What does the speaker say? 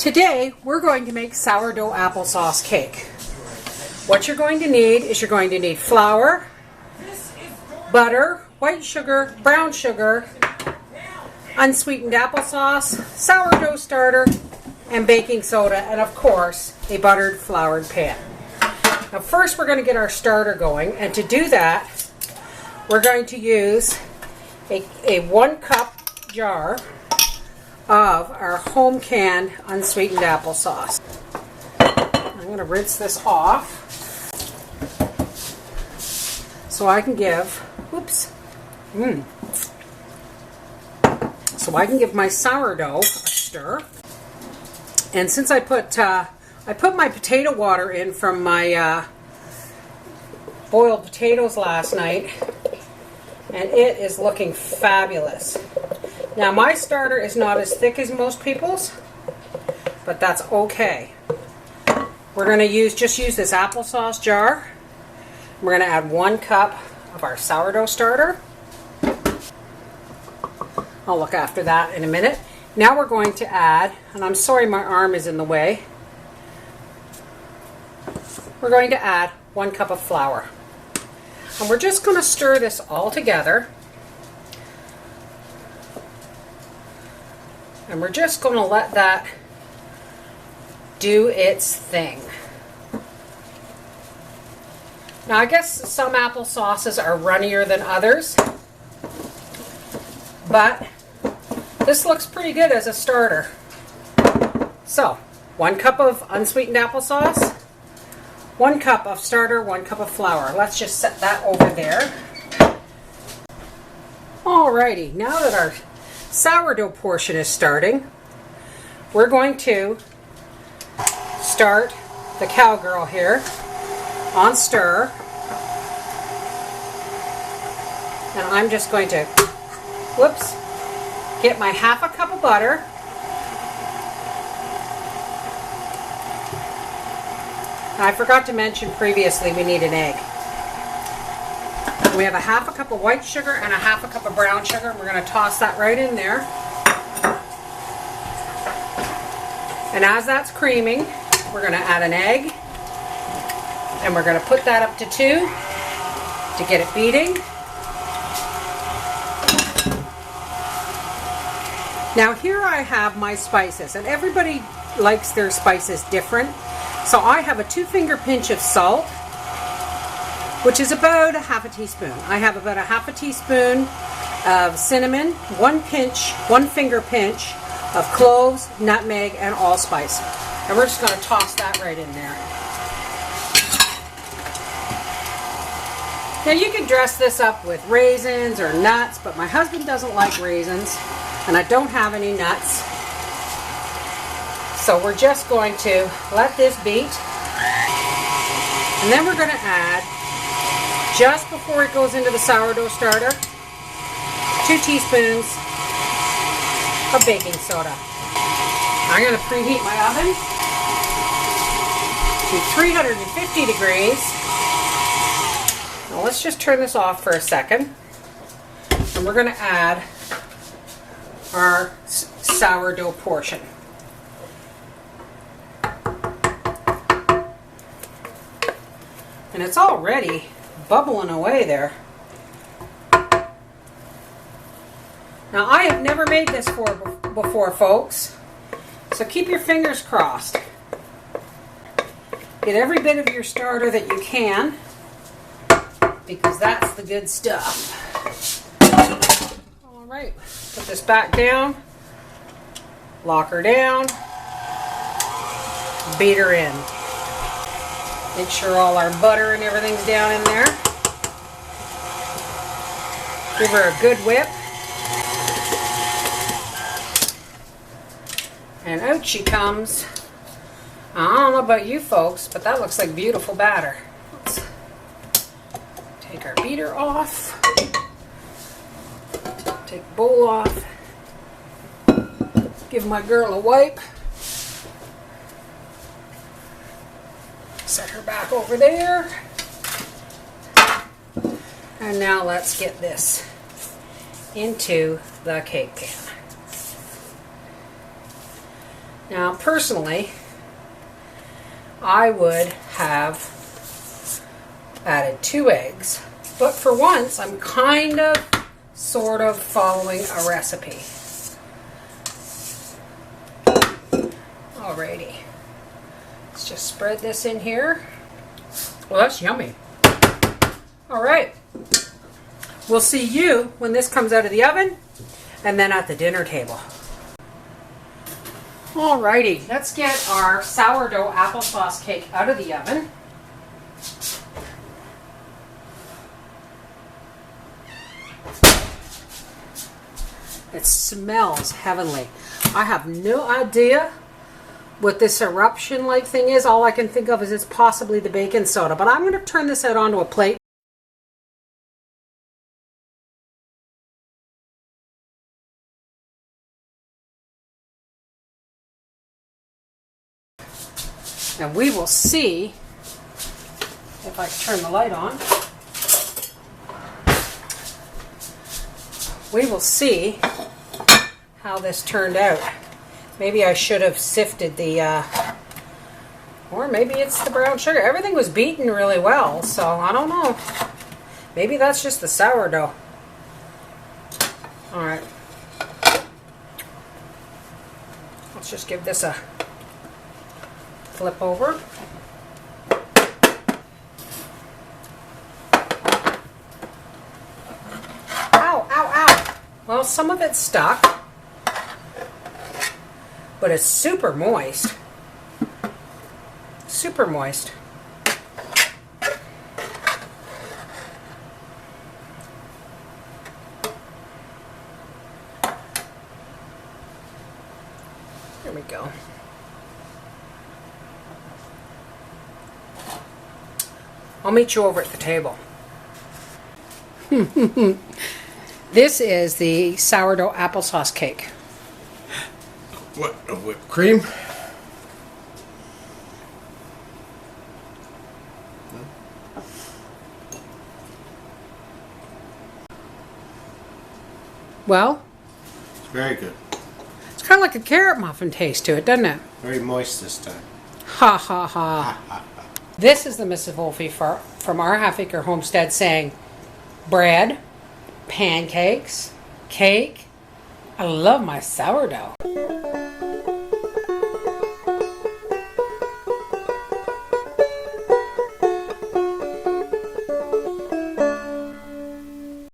Today we're going to make sourdough applesauce cake. What you're going to need is you're going to need flour, butter, white sugar, brown sugar, unsweetened applesauce, sourdough starter, and baking soda, and of course a buttered floured pan. Now first we're going to get our starter going, and to do that we're going to use a 1 cup jar of our home canned unsweetened applesauce. I'm going to rinse this off so I can give, so I can give my sourdough a stir. And since I put my potato water in from my boiled potatoes last night, and it is looking fabulous. Now my starter is not as thick as most people's, but that's okay. We're going to just use this applesauce jar. We're going to add 1 cup of our sourdough starter. I'll look after that in a minute. Now we're going to add, and I'm sorry my arm is in the way, we're going to add 1 cup of flour. And we're just going to stir this all together. And we're just going to let that do its thing. Now I guess some applesauces are runnier than others, but this looks pretty good as a starter. So 1 cup of unsweetened applesauce, 1 cup of starter, 1 cup of flour. Let's just set that over there. Alrighty, now that our sourdough portion is starting, we're going to start the cowgirl here on stir, and I'm just going to get my 1/2 cup of butter, I forgot to mention previously we need an egg. We have 1/2 cup of white sugar and 1/2 cup of brown sugar, and we're going to toss that right in there. And as that's creaming, we're going to add an egg, and we're going to put that up to 2 to get it beating. Now here I have my spices, and everybody likes their spices different. So I have a 2-finger pinch of salt, which is about 1/2 teaspoon. I have about 1/2 teaspoon of cinnamon, 1 finger pinch of cloves, nutmeg, and allspice. And we're just going to toss that right in there. Now you can dress this up with raisins or nuts, but my husband doesn't like raisins, and I don't have any nuts. So we're just going to let this beat, and then we're going to add, just before it goes into the sourdough starter, 2 teaspoons of baking soda. I'm going to preheat my oven to 350 degrees. Now let's just turn this off for a second, and we're going to add our sourdough portion. And it's already bubbling away there. Now I have never made this before, folks, so keep your fingers crossed. Get every bit of your starter that you can, because that's the good stuff. Alright, put this back down, lock her down, beat her in. Make sure all our butter and everything's down in there. Give her a good whip. And out she comes. I don't know about you folks, but that looks like beautiful batter. Let's take our beater off. Take the bowl off. Give my girl a wipe. Set her back over there. And now let's get this into the cake pan. Now, personally, I would have added 2 eggs, but for once, I'm kind of, sort of following a recipe. Alrighty. Let's just spread this in here. Well, that's yummy. Alright. We'll see you when this comes out of the oven and then at the dinner table. Alrighty, let's get our sourdough applesauce cake out of the oven. It smells heavenly. I have no idea what this eruption-like thing is. All I can think of is it's possibly the baking soda. But I'm going to turn this out onto a plate. And we will see if I turn the light on. We will see how this turned out. Maybe I should have sifted the, or maybe it's the brown sugar. Everything was beaten really well, so I don't know. Maybe that's just the sourdough. Alright. Let's just give this a flip over. Ow, ow, ow. Well, some of it's stuck, but it's super moist. Super moist. There we go. I'll meet you over at the table. This is the sourdough applesauce cake. What, whipped cream? Well, It's very good. it's kind of like a carrot muffin taste to it, doesn't it? Very moist this time. Ha ha ha. This is the Mrs. Wolfie from our Half Acre Homestead saying, bread, pancakes, cake. I love my sourdough.